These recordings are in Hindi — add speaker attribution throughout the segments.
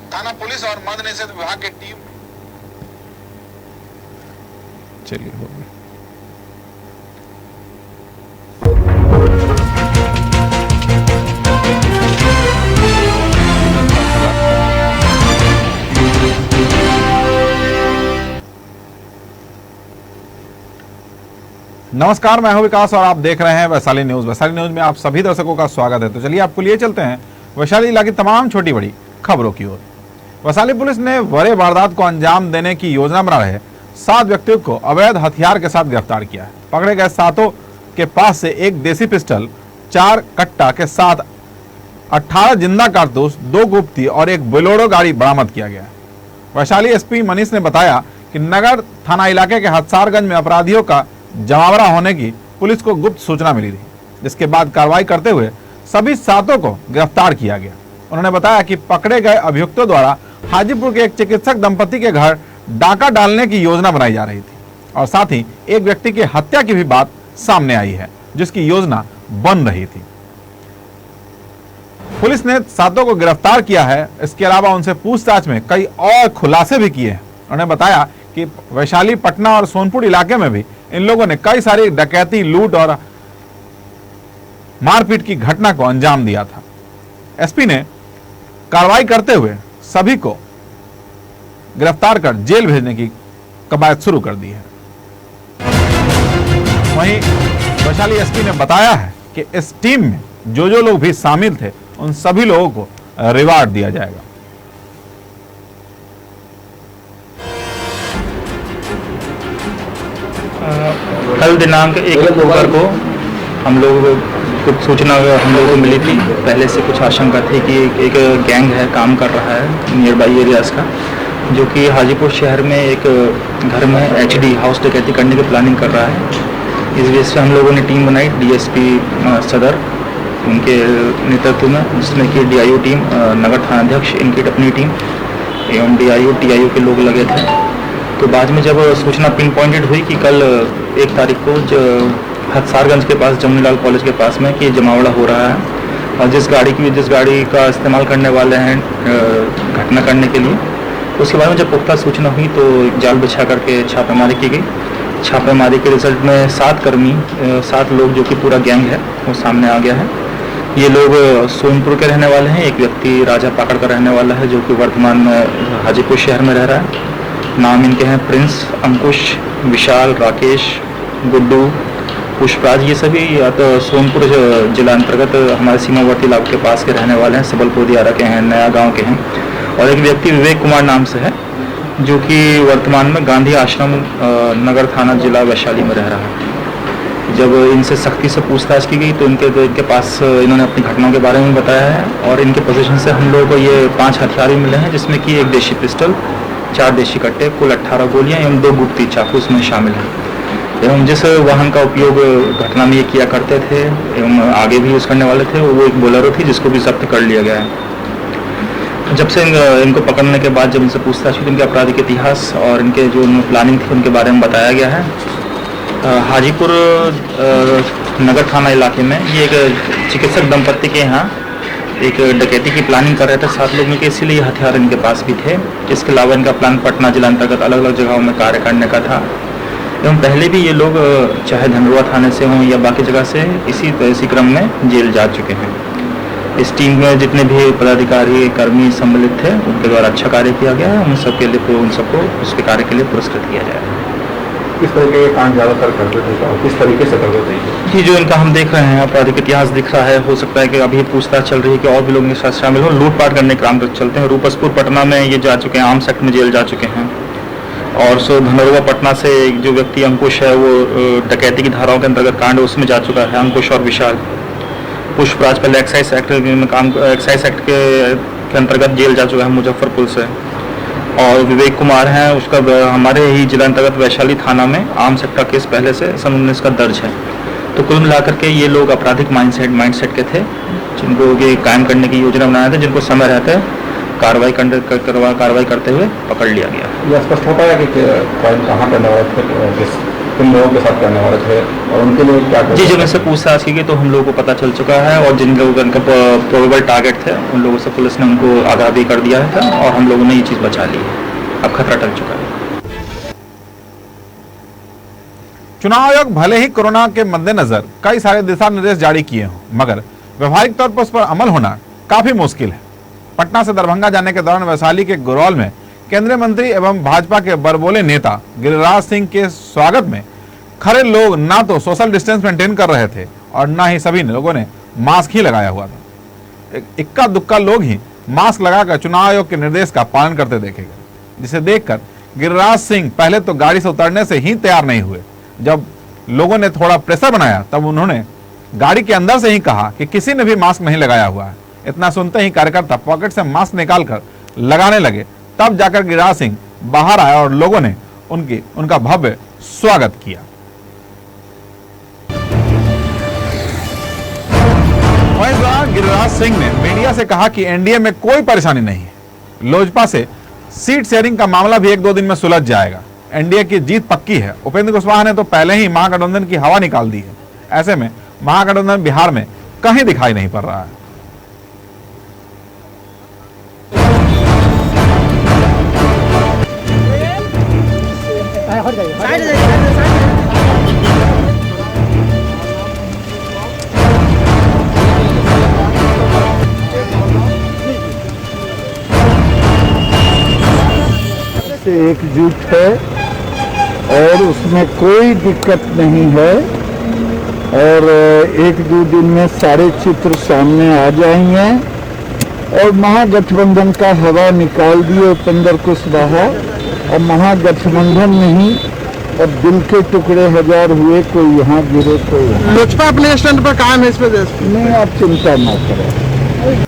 Speaker 1: थाना पुलिस और मद्य निषेध विभाग की टीम।
Speaker 2: चलिए हो गया। नमस्कार, मैं हूं विकास और आप देख रहे हैं वैशाली न्यूज। वैशाली न्यूज में आप सभी दर्शकों का स्वागत है। तो चलिए आपको लिए चलते हैं वैशाली इलाके की तमाम छोटी बड़ी खबरों की ओर। वैशाली पुलिस ने बड़े वारदात को अंजाम देने की योजना बना रहे 7 व्यक्तियों को अवैध हथियार के साथ गिरफ्तार किया है। पकड़े गए 7 के पास से एक देसी पिस्टल, 4 कट्टा के साथ 18 जिंदा कारतूस, 2 गुप्ती और एक बोलेरो गाड़ी बरामद किया गया है। वैशाली एसपी मनीष ने बताया कि नगर थाना इलाके के हथसारगंज में अपराधियों का जमावड़ा होने की पुलिस को गुप्त सूचना मिली थी, जिसके बाद कार्रवाई करते हुए सभी 7 को गिरफ्तार किया गया। उन्होंने बताया कि पकड़े गए अभियुक्तों द्वारा हाजीपुर के एक चिकित्सक दंपति के घर डाका डालने की योजना बनाई जा रही थी और साथ ही एक व्यक्ति की हत्या की भी बात सामने आई है, जिसकी योजना बन रही थी। पुलिस ने 7 को गिरफ्तार किया है। इसके अलावा उनसे पूछताछ में कई और खुलासे भी किए हैं। उन्होंने बताया कि वैशाली, पटना और सोनपुर इलाके में भी इन लोगों ने कई सारी डकैती, लूट और मारपीट की घटना को अंजाम दिया था। एसपी ने कार्रवाई करते हुए सभी को गिरफ्तार कर जेल भेजने की कवायद शुरू कर दी है। वहीं वैशाली एसपी ने बताया है कि इस टीम में जो लोग भी शामिल थे उन सभी लोगों को रिवार्ड दिया जाएगा।
Speaker 3: कल दिनांक 1 अक्टूबर को हम लोग कुछ सूचना हम लोगों को मिली थी। पहले से कुछ आशंका थी कि एक गैंग है, काम कर रहा है नियर बाई एरियाज़ का, जो कि हाजीपुर शहर में एक घर में एचडी हाउस डकैती करने की प्लानिंग कर रहा है। इस वजह से हम लोगों ने टीम बनाई, डीएसपी सदर उनके नेतृत्व में, जिसमें कि डीआईओ टीम, नगर थानाध्यक्ष, इनकी अपनी टीम एवं डीआईओ टीआईओ के लोग लगे थे। तो बाद में जब सूचना पिन पॉइंटेड हुई कि कल 1 तारीख को हथसारगंज के पास, जमुनीलाल कॉलेज के पास में कि जमावड़ा हो रहा है और जिस गाड़ी का इस्तेमाल करने वाले हैं घटना करने के लिए, उसके बाद में जब पुख्ता सूचना हुई तो जाल बिछा करके छापेमारी की गई। छापेमारी के रिजल्ट में 7 लोग, जो कि पूरा गैंग है, वो सामने आ गया है। ये लोग सोनपुर के रहने वाले हैं। एक व्यक्ति राजा पाकड़ का रहने वाला है, जो कि वर्तमान में हाजीपुर शहर में रह रहा है। नाम इनके हैं प्रिंस, अंकुश, विशाल, राकेश, गुड्डू, पुष्पराज। ये सभी या तो सोनपुर जिला अंतर्गत हमारे सीमावर्ती इलाके के पास के रहने वाले हैं, सबलपुर दियारा के हैं, नया गांव के हैं। और एक व्यक्ति विवेक कुमार नाम से है, जो कि वर्तमान में गांधी आश्रम नगर थाना जिला वैशाली में रह रहा है। जब इनसे सख्ती से पूछताछ की गई तो इनके पास इन्होंने अपनी घटनाओं के बारे में बताया है और इनके पोजीशन से हम लोगों को ये 5 हथियार भी मिले हैं, जिसमें कि एक देशी पिस्टल, 4 देशी कट्टे, कुल 18 गोलियां एवं 2 गुप्ती चाकू इसमें शामिल हैं। एवं जिस वाहन का उपयोग घटना में ये किया करते थे एवं आगे भी यूज़ करने वाले थे, वो एक बोलेरो थी, जिसको भी जब्त कर लिया गया है। जब से इनको पकड़ने के बाद जब इनसे पूछताछ हुई, इनके आपराधिक इतिहास और इनके जो प्लानिंग थी उनके बारे में बताया गया है। हाजीपुर नगर थाना इलाके में ये एक चिकित्सक दंपत्ति के यहाँ एक डकैती की प्लानिंग कर रहे थे 7 लोग मिलकर, इसीलिए हथियार इनके पास भी थे। इसके अलावा इनका प्लान पटना जिला अंतर्गत अलग अलग जगहों में कार्य करने का था। एवं पहले भी ये लोग चाहे धनरुआ थाने से हों या बाकी जगह से इसी क्रम में जेल जा चुके हैं। इस टीम में जितने भी पदाधिकारी, कर्मी सम्मिलित थे, उनके द्वारा अच्छा कार्य किया गया है। उन सबको उसके कार्य के लिए पुरस्कृत किया जाएगा।
Speaker 4: किस तरीके के काम ज़्यादातर करते थे और किस तरीके से करते थे?
Speaker 3: जी, जो इनका हम देख रहे हैं आपराधिक इतिहास दिख रहा है, हो सकता है कि अभी पूछताछ चल रही है कि और भी लोग इनके साथ शामिल हो। लूटपाट करने के काम चलते हैं। रूपसपुर पटना में ये जा चुके हैं, आर्म्स एक्ट में जेल जा चुके हैं। और धनरुआ पटना से जो व्यक्ति अंकुश है, वो डकैती की धाराओं के अंतर्गत कांड उसमें जा चुका है, अंकुश और विशाल। पुष्पराज पहले एक्साइज एक्ट के अंतर्गत जेल जा चुका है मुजफ्फरपुर से। और विवेक कुमार हैं, उसका हमारे ही जिला अंतर्गत वैशाली थाना में आर्म्स एक्ट का केस पहले से सन 19 का दर्ज है। तो कुल मिलाकर के ये लोग आपराधिक माइंडसेट के थे, जिनको ये कायम करने की योजना बनाया था, जिनको समय रहते कार्रवाई करते हुए पकड़ लिया गया।
Speaker 4: यह स्पष्ट होता है कि कहाँ करने वाले थे? किन लोगों के साथ करने वाले थे और उनके लिए क्या
Speaker 3: जी जब इनसे पूछताछ की गई तो हम लोगों को पता चल चुका है, और जिन लोगों का प्रोबेबल टारगेट थे उन लोगों से पुलिस ने उनको आगाह भी कर दिया था, और हम लोगों ने ये चीज़ बचा ली है। अब खतरा टल चुका है।
Speaker 2: चुनाव आयोग भले ही कोरोना के मद्देनजर कई सारे दिशा निर्देश जारी किए हों, मगर व्यवहारिक तौर पर उस पर अमल होना काफी मुश्किल है। पटना से दरभंगा जाने के दौरान वैशाली के गुरौल में केंद्रीय मंत्री एवं भाजपा के बड़बोले नेता गिरिराज सिंह के स्वागत में खड़े लोग ना तो सोशल डिस्टेंस मेंटेन कर रहे थे और ना ही सभी लोगों ने मास्क ही लगाया हुआ था। इक्का दुक्का लोग ही मास्क लगाकर चुनाव आयोग के निर्देश का पालन करते देखे गए, जिसे देखकर गिरिराज सिंह पहले तो गाड़ी से उतरने से ही तैयार नहीं हुए। जब लोगों ने थोड़ा प्रेशर बनाया तब उन्होंने गाड़ी के अंदर से ही कहा कि किसी ने भी मास्क नहीं लगाया हुआ है। इतना सुनते ही कार्यकर्ता पॉकेट से मास्क निकालकर लगाने लगे, तब जाकर गिरिराज सिंह बाहर आया और लोगों ने उनका भव्य स्वागत किया। वहीं इस दौरान गिरिराज सिंह ने मीडिया से कहा कि एनडीए में कोई परेशानी नहीं है, लोजपा से सीट शेयरिंग का मामला भी 1-2 दिन में सुलझ जाएगा, एनडीए की जीत पक्की है। उपेंद्र कुशवाहा ने तो पहले ही महागठबंधन की हवा निकाल दी है। ऐसे में महागठबंधन बिहार में कहीं दिखाई नहीं पड़ रहा है।
Speaker 5: एकजुट है और उसमें कोई दिक्कत नहीं है, और 1-2 दिन में सारे चित्र सामने आ जाएंगे और महागठबंधन का हवा निकाल दिए उपेंद्र कुशवाहा, और महागठबंधन नहीं और दिल के टुकड़े 1000 हुए, कोई यहाँ गिरे कोई यहाँ।
Speaker 6: लोजपा अपने स्टैंड पर कायम है इस प्रदेश
Speaker 5: नहीं, आप चिंता न करें।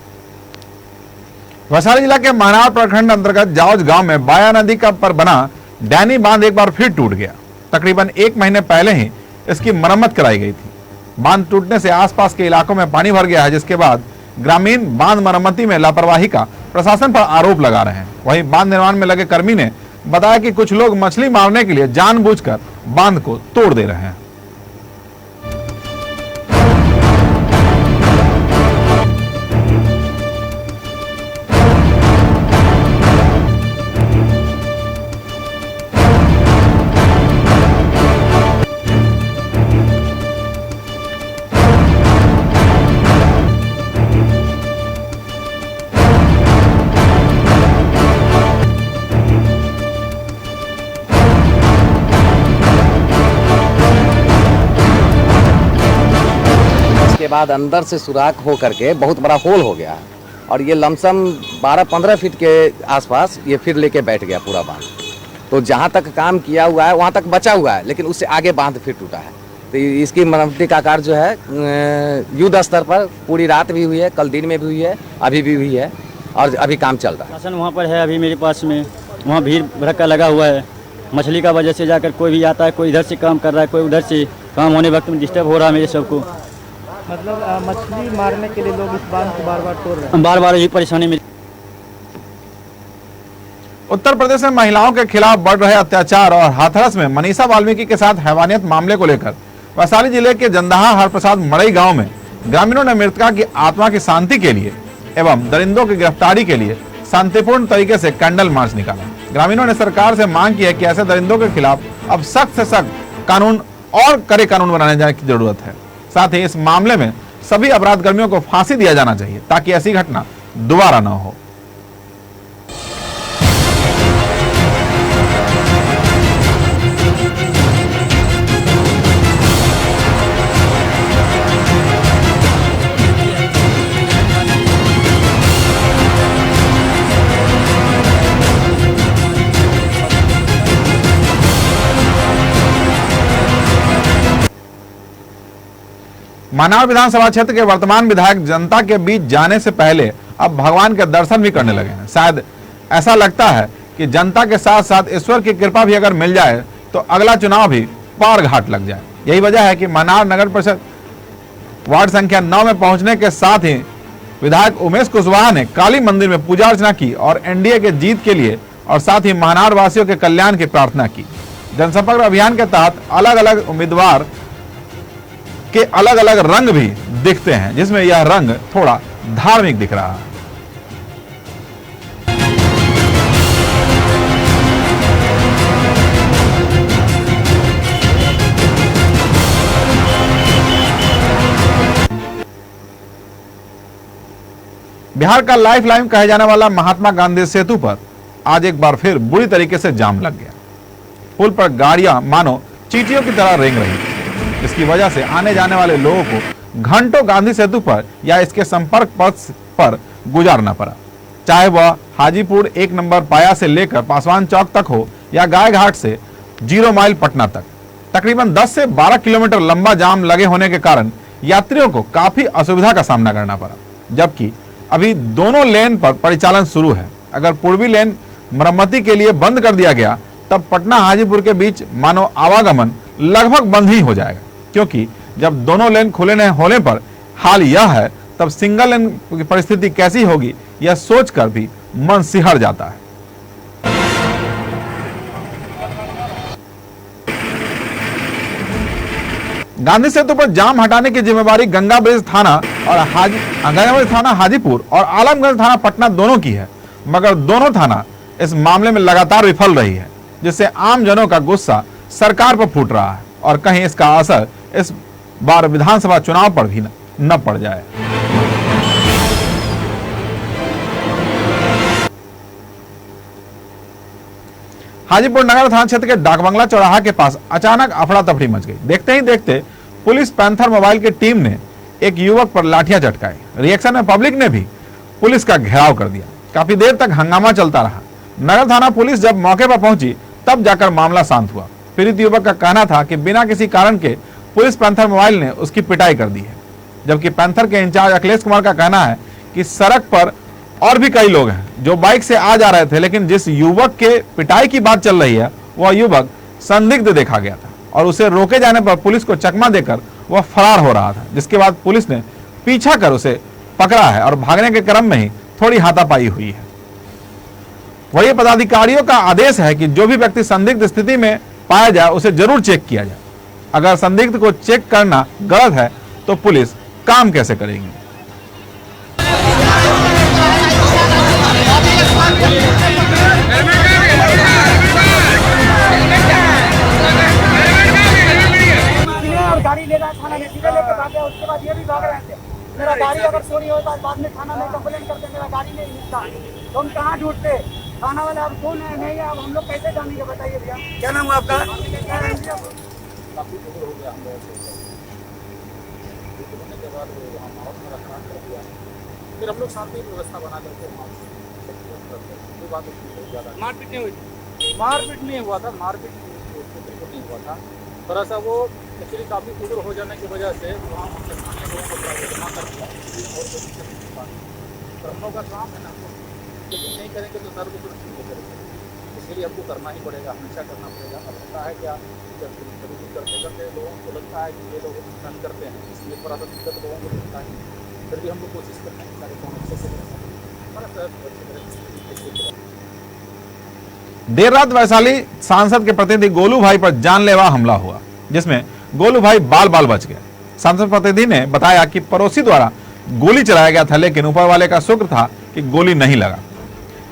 Speaker 2: वैशाली जिला के महनार प्रखंड अंतर्गत जावज गांव में बाया नदी का पर बना डैनी बांध एक बार फिर टूट गया। तकरीबन 1 महीने पहले ही इसकी मरम्मत कराई गई थी। बांध टूटने से आसपास के इलाकों में पानी भर गया है, जिसके बाद ग्रामीण बांध मरम्मती में लापरवाही का प्रशासन पर आरोप लगा रहे हैं। वहीं बांध निर्माण में लगे कर्मी ने बताया कि कुछ लोग मछली मारने के लिए जानबूझकर बांध को तोड़ दे रहे हैं।
Speaker 7: के बाद अंदर से सुराख हो करके बहुत बड़ा होल हो गया है, और ये लमसम 12-15 फीट के आसपास ये फिर लेके बैठ गया पूरा बांध। तो जहाँ तक काम किया हुआ है वहाँ तक बचा हुआ है, लेकिन उससे आगे बांध फिर टूटा है। तो इसकी मरम्मती का कार्य जो है युद्ध स्तर पर पूरी रात भी हुई है, कल दिन में भी हुई है, अभी भी हुई है, और अभी काम चल रहा है।
Speaker 8: शासन वहाँ पर है अभी मेरे पास में, वहाँ भीड़ भड़का लगा हुआ है। मछली का वजह से जाकर कोई भी आता है, कोई इधर से काम कर रहा है, कोई उधर से काम होने वक्त में डिस्टर्ब हो रहा है मेरे सबको।
Speaker 6: मतलब मछली मारने के लिए लोग इस बांध को बार-बार तोड़ रहे हैं।
Speaker 8: बार-बार यही परेशानी मिली।
Speaker 2: उत्तर प्रदेश में महिलाओं के खिलाफ बढ़ रहे अत्याचार और हाथरस में मनीषा वाल्मीकि के साथ हैवानियत मामले को लेकर वैशाली जिले के जंदाहा हरप्रसाद मड़ई गांव में ग्रामीणों ने मृतका की आत्मा की शांति के लिए एवं दरिंदों की गिरफ्तारी के लिए शांतिपूर्ण तरीके से कैंडल मार्च निकाला। ग्रामीणों ने सरकार से मांग की है कि ऐसे दरिंदों के खिलाफ अब सख्त से सख्त कानून और कड़े कानून बनाने जाने की जरूरत है। साथ ही इस मामले में सभी अपराध कर्मियों को फांसी दिया जाना चाहिए ताकि ऐसी घटना दोबारा न हो। महनार विधानसभा क्षेत्र के वर्तमान विधायक जनता के बीच जाने से पहले अब भगवान के दर्शन भी करने लगे हैं। शायद ऐसा लगता है कि जनता के साथ साथ ईश्वर की कृपा भी अगर मिल जाए तो अगला चुनाव भी पार घाट लग जाए। यही वजह है कि महनार नगर परिषद वार्ड संख्या 9 में पहुंचने के साथ ही विधायक उमेश कुशवाहा ने काली मंदिर में पूजा अर्चना की और एनडीए के जीत के लिए और साथ ही महनार वासियों के कल्याण की प्रार्थना की। जनसंपर्क अभियान के तहत अलग अलग उम्मीदवार के अलग अलग रंग भी दिखते हैं, जिसमें यह रंग थोड़ा धार्मिक दिख रहा है। बिहार का लाइफ लाइन कहे जाने वाला महात्मा गांधी सेतु पर आज एक बार फिर बुरी तरीके से जाम लग गया। पुल पर गाड़ियां मानो चींटियों की तरह रेंग रही, इसकी वजह से आने जाने वाले लोगों को घंटों गांधी सेतु पर या इसके संपर्क पथ पर गुजारना पड़ा, चाहे वह हाजीपुर 1 नंबर पाया से लेकर पासवान चौक तक हो या गाय घाट से 0 माइल पटना तक। तकरीबन 10 से 12 किलोमीटर लंबा जाम लगे होने के कारण यात्रियों को काफी असुविधा का सामना करना पड़ा, जबकि अभी दोनों लेन पर परिचालन शुरू है। अगर पूर्वी लेन मरम्मती के लिए बंद कर दिया गया तब पटना हाजीपुर के बीच मानो आवागमन लगभग बंद ही हो जाएगा, क्योंकि जब दोनों लेन खुले होने पर हाल यह है, तब सिंगल लेन की परिस्थिति कैसी होगी यह सोचकर भी मन सिहर जाता है। गांधी सेतु पर जाम हटाने की जिम्मेवारी गंगा ब्रिज थाना और गंगा ब्रिज थाना हाजीपुर और आलमगंज थाना पटना दोनों की है, मगर दोनों थाना इस मामले में लगातार विफल रही है, जिससे आम जनों का गुस्सा सरकार पर फूट रहा है और कहीं इसका असर इस बार विधानसभा चुनाव पर भी न पड़ जाए। हाजीपुर नगर थाना क्षेत्र के डाकबंगला चौराहा के पास अचानक अफरा तफरी मच गई। देखते ही देखते पुलिस पैंथर मोबाइल की टीम ने एक युवक पर लाठियां झटकाई। रिएक्शन में पब्लिक ने भी पुलिस का घेराव कर दिया। काफी देर तक हंगामा चलता रहा। नगर थाना पुलिस जब मौके पर पहुंची तब जाकर मामला शांत हुआ। पीड़ित युवक का कहना था कि बिना किसी कारण के पुलिस पैंथर मोबाइल ने उसकी पिटाई कर दी है, जबकि पैंथर के इंचार्ज अखिलेश कुमार का कहना है कि सड़क पर और भी कई लोग हैं जो बाइक से आ जा रहे थे, लेकिन जिस युवक के पिटाई की बात चल रही है वह युवक संदिग्ध देखा गया था और उसे रोके जाने पर पुलिस को चकमा देकर वह फरार हो रहा था, जिसके बाद पुलिस ने पीछा कर उसे पकड़ा है और भागने के क्रम में ही थोड़ी हाथापाई हुई है। वही पदाधिकारियों का आदेश है कि जो भी व्यक्ति संदिग्ध स्थिति में पाया जाए उसे जरूर चेक किया जाए। अगर संदिग्ध को चेक करना गलत है तो पुलिस काम कैसे करेगी?
Speaker 6: गाड़ी ले रहा थाना में सीधे लेके भाग गया। उसके बाद ये भी भाग रहे थे, मेरा गाड़ी अगर चोरी होता बाद में थाना में कंप्लेंट करते, मेरा गाड़ी नहीं मिलता तो हम कहाँ ढूंढते? थाना वाले अब कौन है नहीं है, अब हम लोग कैसे जानेंगे बताइए भैया। क्या नाम है आपका? फिर हम लोग शांति व्यवस्था बना करके मारपीट नहीं हुई। मारपीट नहीं हुआ था, मारपीट नहीं हुआ था। थोड़ा सा वो एक्चुअली काफ़ी उग्र हो जाने की वजह से वहाँ हमने स्थानीय लोगों को जमा कर दिया और हम लोग का काम है ना, लेकिन नहीं करेंगे तो सर को सुरक्षित नहीं करेंगे, इसलिए हमको करना ही पड़ेगा, हमेशा करना पड़ेगा। अब लगता है क्या जब कभी भी करते करते लोगों को लगता है कि ये लोग नुकसान करते हैं, इसलिए थोड़ा सा दिक्कत लोगों को लगता है, फिर भी हम लोग कोशिश करते हैं सारे काम अच्छे से करें।
Speaker 2: देर रात वैशाली सांसद के प्रतिनिधि गोलू भाई पर जानलेवा हमला हुआ, जिसमें गोलू भाई बाल बाल बच गए। सांसद प्रतिनिधि ने बताया कि पड़ोसी द्वारा गोली चलाया गया था, लेकिन ऊपर वाले का शुक्र था कि गोली नहीं लगा।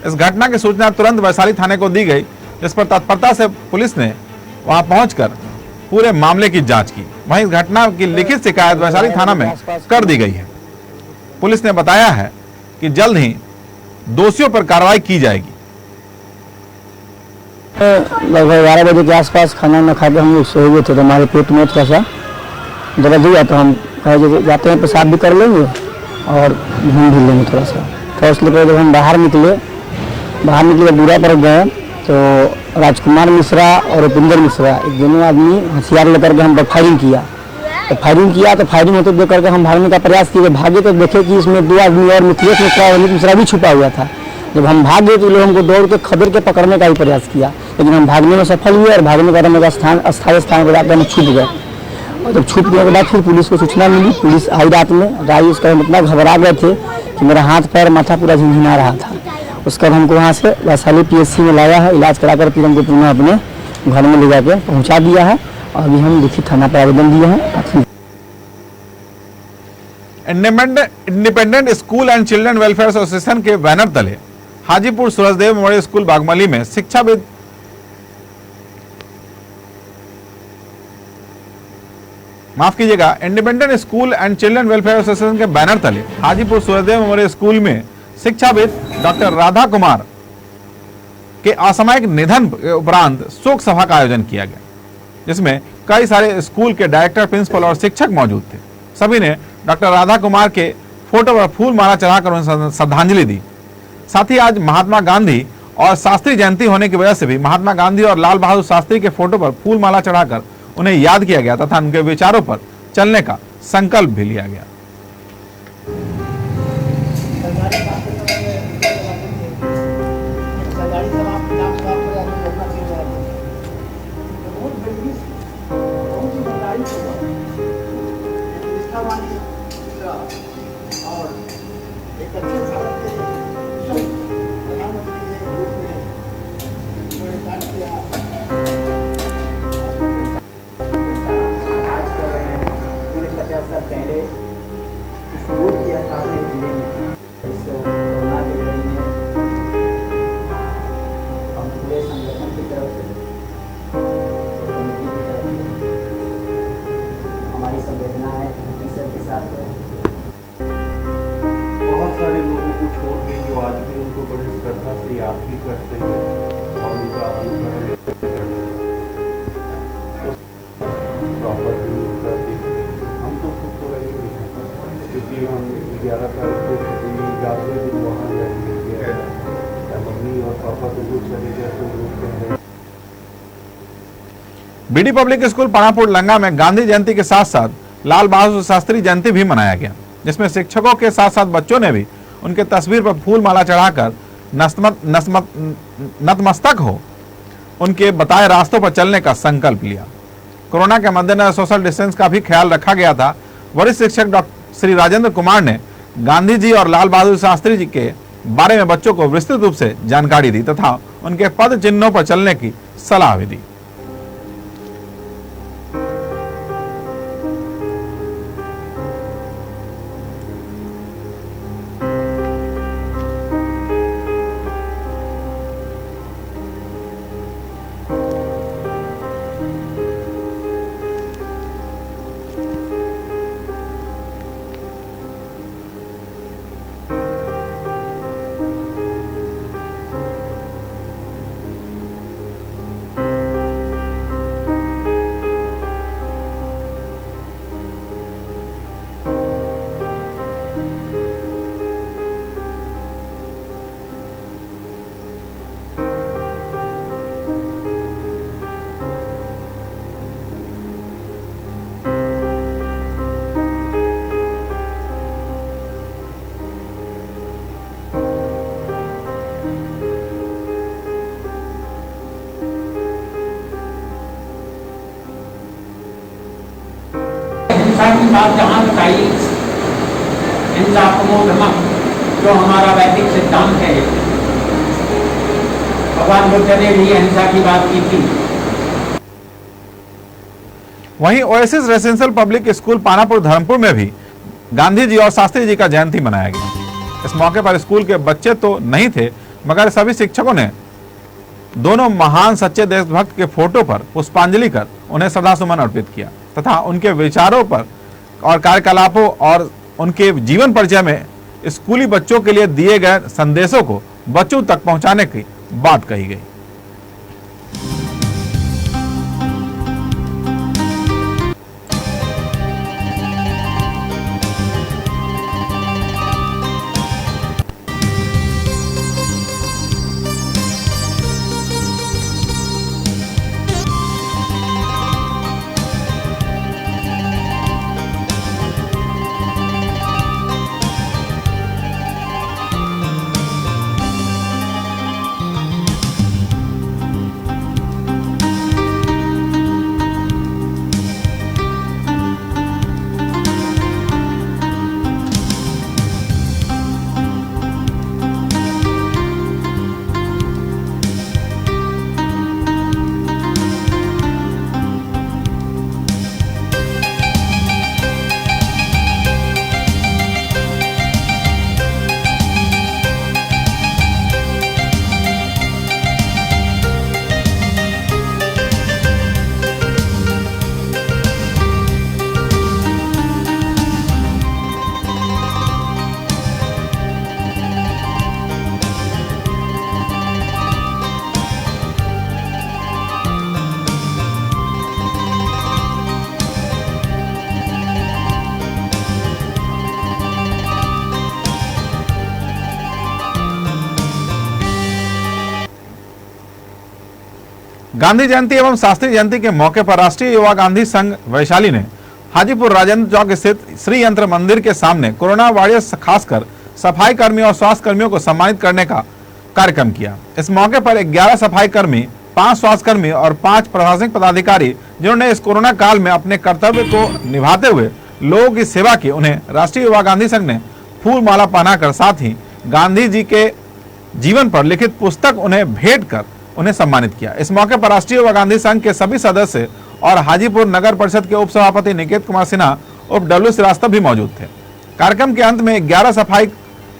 Speaker 2: इस घटना की सूचना तुरंत वैशाली थाने को दी गई, जिस पर तत्परता से पुलिस ने वहां पहुंचकर पूरे मामले की जांच की। वहीं इस घटना की लिखित शिकायत वैशाली थाना में कर दी गई है। पुलिस ने बताया है कि जल्द ही दोषियों पर कार्रवाई की जाएगी।
Speaker 9: लगभग 12 बजे के आसपास खाना न खा के हम लोग सो हुए थे, तो हमारे पेट में थोड़ा सा दर्द हुआ, तो हम जाते हैं पेशाब भी कर लेंगे और घूम भी लेंगे थोड़ा सा। तो इसलिए जब हम बाहर निकले बुरा पर गए तो राजकुमार मिश्रा और उपेंद्र मिश्रा एक दोनों आदमी हथियार लेकर के हम पर फायरिंग किया। तो फायरिंग होते देख करके हम भागने का प्रयास किए। भागे तो देखे कि इसमें 2 आदमी और मिथिलेश मिश्रा भी छुपा हुआ था। जब हम भाग गए तो लोग हमको दौड़ के खदेड़ के पकड़ने का ही प्रयास किया, लेकिन हम भागने में सफल हुए और भागने के बाद स्थायी स्थान पर जाकर हम छुप गए। और जब छुपने के बाद फिर पुलिस को सूचना मिली, पुलिस आई रात में। उसका हम इतना घबरा गए थे कि मेरा हाथ पैर माथा पूरा झिनझिना रहा था। उसके बाद हमको वहाँ से वैशाली PSC में लाया है, इलाज कराकर फिर हमको पुनः अपने घर में ले जाके पहुंचा दिया है और अभी हम लिखित थाना पर आवेदन दिए हैं ताकि
Speaker 2: independent school and children welfare association के बैनर तले हाजीपुर सूरजदेव मेमोरियल स्कूल बागमली में शिक्षाविद माफ कीजिएगा independent school and children welfare association के बैनर तले हाजीपुर सूरजदेव मेमोरियल स्कूल में शिक्षाविद डॉक्टर राधा कुमार के असामयिक निधन के उपरांत शोक सभा का आयोजन किया गया, जिसमें कई सारे स्कूल के डायरेक्टर, प्रिंसिपल और शिक्षक मौजूद थे। सभी ने डॉक्टर राधा कुमार के फोटो पर फूल माला चढ़ाकर उन्हें श्रद्धांजलि दी। साथ ही आज महात्मा गांधी और शास्त्री जयंती होने की वजह से भी महात्मा गांधी और लाल बहादुर शास्त्री के फोटो पर फूल माला चढ़ाकर उन्हें याद किया गया तथा उनके विचारों पर चलने का संकल्प भी लिया गया।
Speaker 9: हमारी संवेदना है टीचर के साथ
Speaker 4: बहुत सारे लोगों को छोड़ के जो आज भी उनको बड़ी श्रद्धा से याद भी करते हैं और उनका अनुकरण प्रॉपर हम तो खुद तो रहेंगे क्योंकि हम 11 तारीख को 11वें दिन वहाँ जाएंगे, मम्मी और पापा तो लोग चले गए तो लोग कह रहे हैं।
Speaker 2: बीडी पब्लिक स्कूल पानापुर लंगा में गांधी जयंती के साथ साथ लाल बहादुर शास्त्री जयंती भी मनाया गया, जिसमें शिक्षकों के साथ साथ बच्चों ने भी उनके तस्वीर पर फूल माला चढ़ाकर नतमस्तक हो उनके बताए रास्तों पर चलने का संकल्प लिया। कोरोना के मद्देनजर सोशल डिस्टेंस का भी ख्याल रखा गया था। वरिष्ठ शिक्षक डॉक्टर श्री राजेंद्र कुमार ने गांधी जी और लाल बहादुर शास्त्री जी के बारे में बच्चों को विस्तृत रूप से जानकारी दी तथा उनके पद चिन्हों पर चलने की सलाह भी दी।
Speaker 10: बात जहाँ बताई हिंसा को धर्म जो हमारा वैदिक सिद्धांत है, भगवान बुद्ध ने भी हिंसा की बात की थी।
Speaker 2: वहीं oasis residential public school Panapur Dharampur में भी गांधी जी और शास्त्री जी का जयंती मनाया गया। इस मौके पर स्कूल के बच्चे तो नहीं थे मगर सभी शिक्षकों ने दोनों महान सच्चे देशभक्त के फोटो पर पुष्पांजलि कर उन्हें श्रद्धासुमन अर्पित किया तथा उनके विचारों पर और कार्यकलापों और उनके जीवन परिचय में स्कूली बच्चों के लिए दिए गए संदेशों को बच्चों तक पहुंचाने की बात कही गई। गांधी जयंती एवं शास्त्री जयंती के मौके पर राष्ट्रीय युवा गांधी संघ वैशाली ने हाजीपुर राजेंद्र चौक स्थित श्री यंत्र मंदिर के सामने कोरोना वॉरियर्स खासकर सफाई कर्मियों और स्वास्थ्य कर्मियों को सम्मानित करने का कार्यक्रम किया। इस मौके पर 11 सफाई कर्मी, 5 स्वास्थ्य कर्मी और 5 प्रशासनिक पदाधिकारी जिन्होंने इस कोरोना काल में अपने कर्तव्य को निभाते हुए लोगों की सेवा की, उन्हें राष्ट्रीय युवा गांधी संघ ने फूल माला पहनाकर साथ ही गांधी जी के जीवन पर लिखित पुस्तक उन्हें भेंट कर उन्हें सम्मानित किया। इस मौके पर राष्ट्रीय युवा गांधी संघ के सभी सदस्य और हाजीपुर नगर परिषद के उप सभापति निकेत कुमार सिन्हा उप डब्ल्यू श्रीवास्तव भी मौजूद थे। कार्यक्रम के अंत में 11 सफाई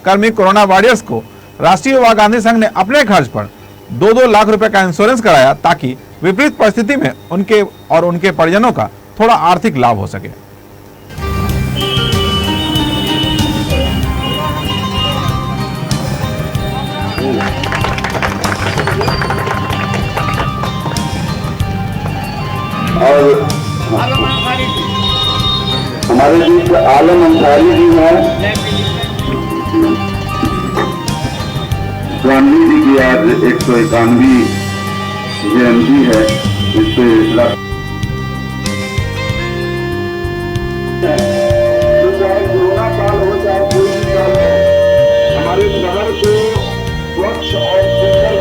Speaker 2: कर्मी कोरोना वॉरियर्स को राष्ट्रीय युवा गांधी संघ ने अपने खर्च पर 2-2 लाख रुपए का इंश्योरेंस कराया ताकि विपरीत परिस्थिति में उनके और उनके परिजनों का थोड़ा आर्थिक लाभ हो सके।
Speaker 5: और हमारे बीच आलम अंसारी जी हैं। गांधी जी की आज 191वीं जयंती है। इससे चाहे कोरोना काल हो चाहे कोई भी काल हो, हमारे शहर को स्वच्छ और सुंदर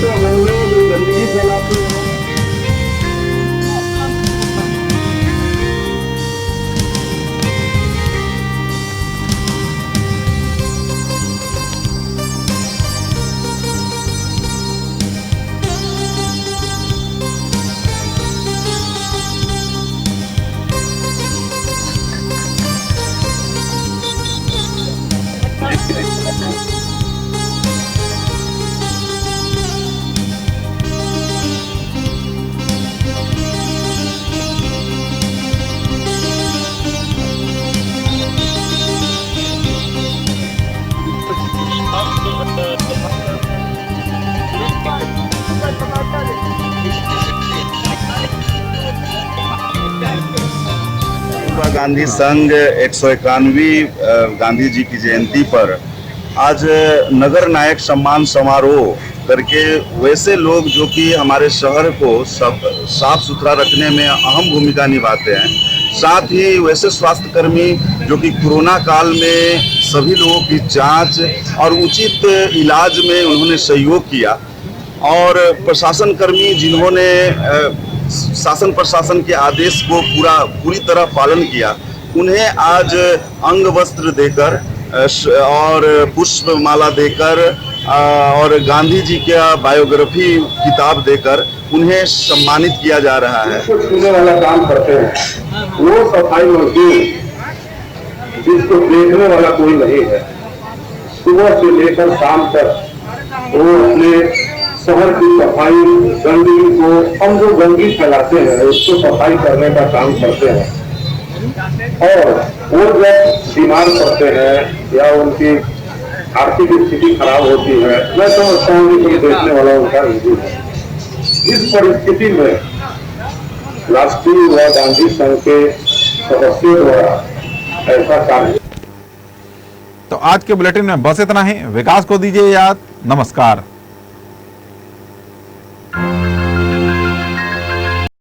Speaker 5: तो हम लोग गंदगी फैलाते हैं।
Speaker 11: गांधी संघ 191वीं गांधी जी की जयंती पर आज नगर नायक सम्मान समारोह करके वैसे लोग जो कि हमारे शहर को साफ सुथरा रखने में अहम भूमिका निभाते हैं, साथ ही वैसे स्वास्थ्यकर्मी जो कि कोरोना काल में सभी लोगों की जांच और उचित इलाज में उन्होंने सहयोग किया, और प्रशासन कर्मी जिन्होंने शासन प्रशासन के आदेश को पूरी तरह पालन किया, उन्हें आज अंग वस्त्र देकर और पुष्प माला देकर और गांधी जी का बायोग्राफी किताब देकर उन्हें सम्मानित किया जा रहा है।
Speaker 5: छूने वाला काम करते हैं वो सफाई मजदूर जिसको देखने वाला कोई नहीं है, सुबह से लेकर शाम तक वो अपने शहर की सफाई, गंदगी को हम जो गंदगी फैलाते हैं उसको सफाई करने का काम करते हैं, और वो जब बीमार पड़ते हैं या उनकी आर्थिक स्थिति खराब होती है, मैं समझता हूँ कि कोई देखने वाला उनका नहीं है। इस परिस्थिति में राष्ट्रीय युवा गांधी संघ के सदस्यों द्वारा ऐसा कार्य।
Speaker 2: तो आज के बुलेटिन में बस इतना ही। विकास को दीजिए याद। नमस्कार।